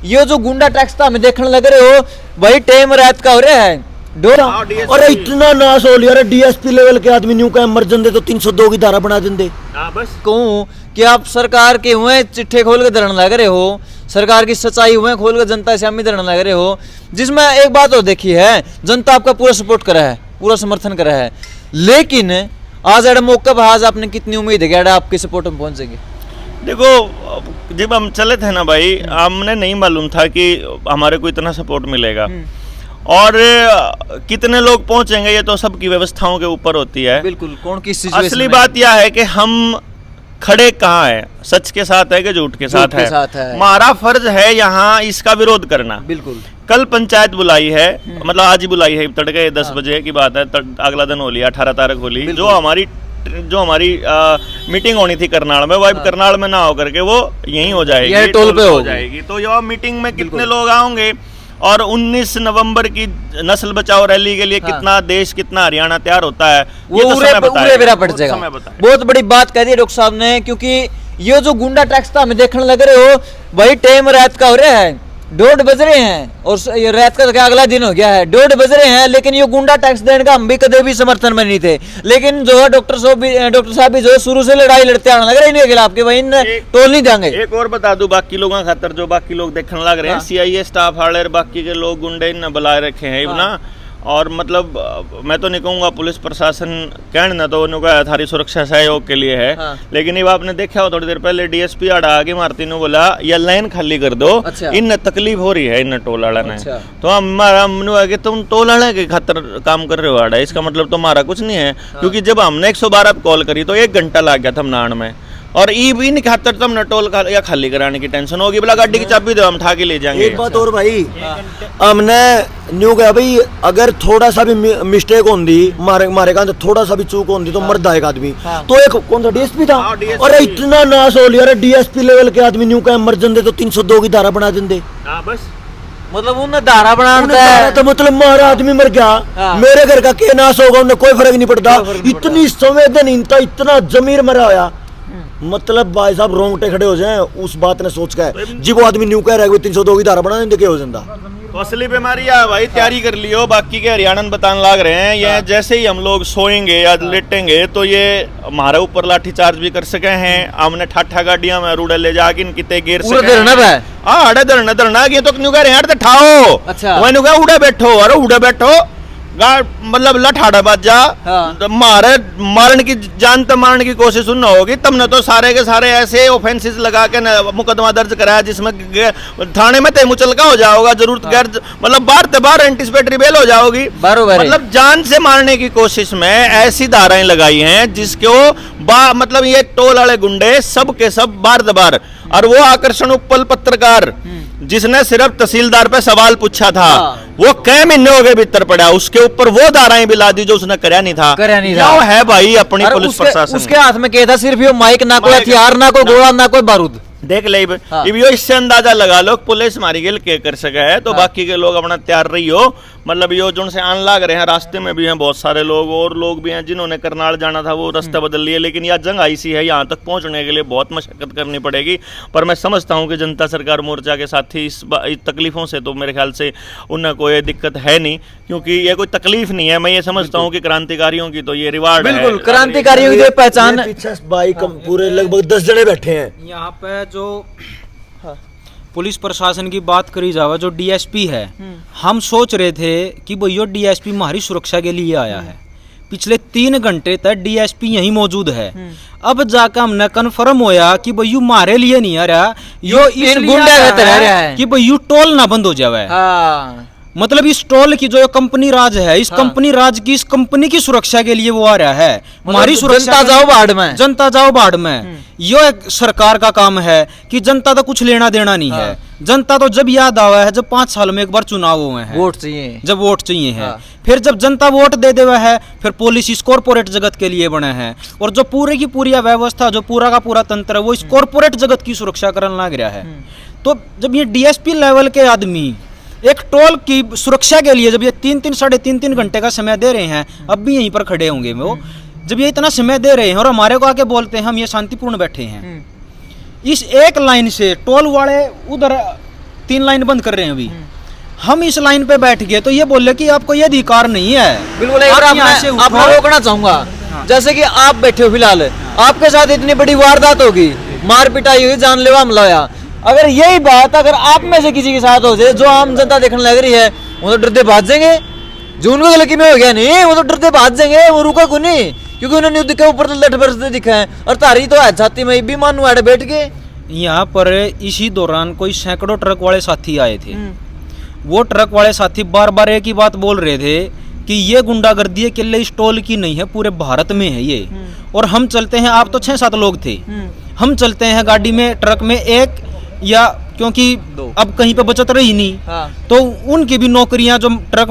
ये जो गुंडा टैक्स था हमें देखने लग रहे हो वही टाइम रात का हो रहा है। अरे इतना नाश हो लिया, डीएसपी लेवल के आदमी न्यू का मर जंदे तो 302 की धारा बना देंगे। बस कहूँ कि आप सरकार के हुए चिट्ठे खोल के धरने लग रहे हो, सरकार की सच्चाई हुए खोल के जनता से हमें धरने लग रहे हो, जिसमें एक बात और देखी है, जनता आपका पूरा सपोर्ट करा है, पूरा समर्थन करा है, लेकिन आज अड़ा मौका पर आज आपने कितनी उम्मीद है कि अड़ा आपके सपोर्ट में पहुंचेगी? देखो जब हम चले थे ना भाई, हमने नहीं मालूम था कि हमारे को इतना सपोर्ट मिलेगा और कितने लोग पहुंचेंगे, ये तो सबकी व्यवस्थाओं के ऊपर होती है। बिल्कुल, कौन किस असली बात यह है कि हम खड़े कहाँ है, सच के साथ है कि झूठ के साथ है। हमारा फर्ज है यहाँ इसका विरोध करना। बिल्कुल, कल पंचायत बुलाई है, मतलब आज ही बुलाई है, तड़के 10 बजे की बात है, अगला दिन होली 18 तारीख होली। जो हमारी मीटिंग होनी थी करनाल में, वो करनाल में ना होकर के वो यहीं हो जाएगी, टोल पे हो जाएगी। तो यह मीटिंग में कितने लोग आएंगे और 19 नवंबर की नस्ल बचाओ रैली के लिए कितना देश, कितना हरियाणा तैयार होता है, वो तो समय बेरा पड़ जाएगा। बहुत बड़ी बात कह दी डॉक्टर साहब ने, क्योंकि ये जो गुंडा टैक्स था हमें देखने लग रहे हो वही टाइम रात का हो रहा है, 1:30 बज रहे हैं और ये रात का क्या अगला दिन हो गया है, 1:30 बज रहे हैं, लेकिन ये गुंडा टैक्स देने का हम भी कदे भी समर्थन में नहीं थे। लेकिन जो है डॉक्टर साहब भी जो है शुरू से लड़ाई लड़ते आने लग रहे हैं इनके खिलाफ, वही टोल नहीं देंगे। एक और बता दूं बाकी लोगों का खातर, जो बाकी लोग देखने लग रहे हैं, CIA स्टाफ हाले बाकी के लोग गुंडे न बुलाए रखे हैं ना, और मतलब मैं तो नहीं कहूँगा पुलिस प्रशासन कहने ना, तो उन्होंने थारी सुरक्षा सहयोग के लिए है। लेकिन ये आपने देखा हो थोड़ी देर पहले DSP आड़ा आगे मारती ने बोला ये लाइन खाली कर दो। इन तकलीफ हो रही है इन टोल वाला ने। तो हमारा मनु है कि तुम टोल वाले के खातर काम कर रहे हो आड़ा, इसका मतलब तुम्हारा कुछ नहीं है। क्योंकि जब हमने 112 कॉल करी तो 1 घंटा लग गया था नान में, और भी नहीं खातर तुम टोल या खाली कराने की टेंशन होगी, बोला गाड़ी की चाबी दो हम उठा के ले जाएंगे। एक बात और भाई, हमने न्यू कहा भाई अगर थोड़ा सा भी मिस्टेक होती मारे का, थोड़ा सा भी चूक होती तो मर जाएगा आदमी। तो एक कौन सा DSP था, और इतना नाश हो लिया, DSP लेवल के आदमी न्यू कहा मर जंदे तो 302 की धारा बना देंगे। बस मतलब उन्हें धारा बनाना है तो मतलब मारा आदमी मर गया, मेरे घर का के नाश होगा उन्हें कोई फर्क नहीं पड़ता। इतनी संवेदनहीनता, इतना जमीर मरा होया, मतलब भाई साहब रोंगटे खड़े हो जाएं उस बात ने सोच कर। जी वो आदमी न्यू कह रहा है 302 की धारा बना देंगे, क्या हो जाता? तो असली बीमारी है भाई, तैयारी कर लियो। बाकी के हरियाणा बताने लाग रहे हैं, ये जैसे ही हम लोग सोएंगे या लेटेंगे तो ये हमारे ऊपर लाठी चार्ज भी कर सके हैं। हमने ठाठा गाड़ियां में रूड़े ले जाके इनकी गिर सके। हाँ धरना ये तो क्यों कह रहे हैं ठाओ। अच्छा मैंने कहा उड़े बैठो, अरे उड़े बैठो, मतलब लठाड़ा बाज जा। मारने की जान तो मारने की कोशिश न होगी, तुमने तो सारे के सारे ऐसे ऑफेंसेस लगा के मुकदमा दर्ज कराया जिसमें थाने में ते मुचलका हो जाओगा, जरूरत गैर मतलब बार एंटिसिपेटरी बेल हो जाओगी। मतलब जान से मारने की कोशिश में ऐसी धाराएं लगाई हैं जिसको मतलब ये टोल वाले गुंडे सब के सब बार, और वो आकर्षण उपल पत्रकार जिसने सिर्फ तहसीलदार पे सवाल पूछा था, वो कई महीने हो गए भीतर पड़ा, उसके ऊपर वो धाराएं भी ला दी जो उसने करया नहीं था। क्यों है भाई अपनी पुलिस प्रशासन, उसके हाथ में क्या था, सिर्फ ये माइक, ना कोई हथियार, ना कोई गोला, ना कोई बारूद। देख ले इससे अंदाजा लगा लो पुलिस मारी गेल के कर सके है। तो बाकी के लोग अपना तैयार रही हो, मतलब यो जो से आन लाग रहे हैं, रास्ते में भी हैं बहुत सारे लोग, और लोग भी हैं जिन्होंने करनाल जाना था वो रास्ता बदल लिए। लेकिन यह जंग ऐसी है, यहाँ तक पहुँचने के लिए बहुत मशक्कत करनी पड़ेगी। पर मैं समझता हूँ कि जनता सरकार मोर्चा के साथी इस तकलीफों से तो मेरे ख्याल से उन्हें कोई दिक्कत है नहीं, क्योंकि ये कोई तकलीफ नहीं है। मैं ये समझता हूँ कि क्रांतिकारियों की तो ये रिवार्ड है। बिल्कुल, क्रांतिकारियों की पहचान। पीछे बाइक पूरे लगभग 10 जने बैठे हैं यहाँ पे। जो पुलिस प्रशासन की बात करी जावा, जो DSP है, हम सोच रहे थे कि भैया DSP हमारी सुरक्षा के लिए आया है। पिछले 3 घंटे तक DSP यहीं मौजूद है। अब जाकर हमने कन्फर्म होया कि भैया हमारे लिए नहीं आ रहा, यो इस गुंडा है कि भैया टोल ना बंद हो जावे। मतलब इस टोल की जो कंपनी राज है, इस कंपनी राज की, इस कंपनी की सुरक्षा के लिए वो आ रहा है। हमारी सुरक्षा, जनता जाओ बाढ़ में, जनता जाओ बाढ़ में। यो एक सरकार का काम है कि जनता तो कुछ लेना देना नहीं है। जनता तो जब याद आवा है जब 5 साल में एक बार चुनाव हुए हैं, वोट चाहिए, जब वोट चाहिए है। फिर जब जनता वोट दे देवा है, फिर पुलिस इस कॉर्पोरेट जगत के लिए बने हैं, और जो पूरे की पूरी व्यवस्था, जो पूरा का पूरा तंत्र है, वो इस कॉर्पोरेट जगत की सुरक्षा करने लग रहा है। तो जब ये DSP लेवल के आदमी एक टोल की सुरक्षा के लिए जब ये 3-3 साढ़े 3 घंटे का समय दे रहे हैं, अब भी यहीं पर खड़े होंगे वो, जब ये इतना समय दे रहे हैं और हमारे को आके बोलते हैं हम ये शांतिपूर्ण बैठे हैं, इस एक लाइन से टोल वाले उधर 3 लाइन बंद कर रहे हैं अभी, हम इस लाइन पे बैठ गए तो ये बोले कि आपको ये अधिकार नहीं है। बिल्कुल एक बार आप यहाँ से आपको उठो। रोकना चाहूंगा, जैसे कि आप बैठे हो फिलहाल, आपके साथ इतनी बड़ी वारदात होगी, मार पिटाई हुई, जानलेवा हमला हुआ, अगर यही बात अगर आप में से किसी के साथ हो जाए, जो आम जनता देखने लग रही है, वो तो डरते भाग जाएंगे। जो उनको गलती में हो गया नहीं, वो तो डरते भाग जाएंगे, वो रुका को नहीं, क्योंकि उन्होंने युद्ध के ऊपर लठ बरसते दिखा है, और तारी तो है छाती में भी मानू अड़ बैठ के। यहाँ पर इसी दौरान कोई सैकड़ों ट्रक वाले साथी आए थे। वो ट्रक वाले साथी बार बार एक ही बात बोल रहे थे कि ये गुंडागर्दी केवल स्टॉल की नहीं है, पूरे भारत में है ये। और हम चलते हैं, आप तो 6-7 लोग थे, हम चलते हैं गाड़ी में, ट्रक में एक या, क्योंकि अब कहीं पे बचत रही नहीं, हाँ। तो उनकी भी नौकरियां जो ट्रक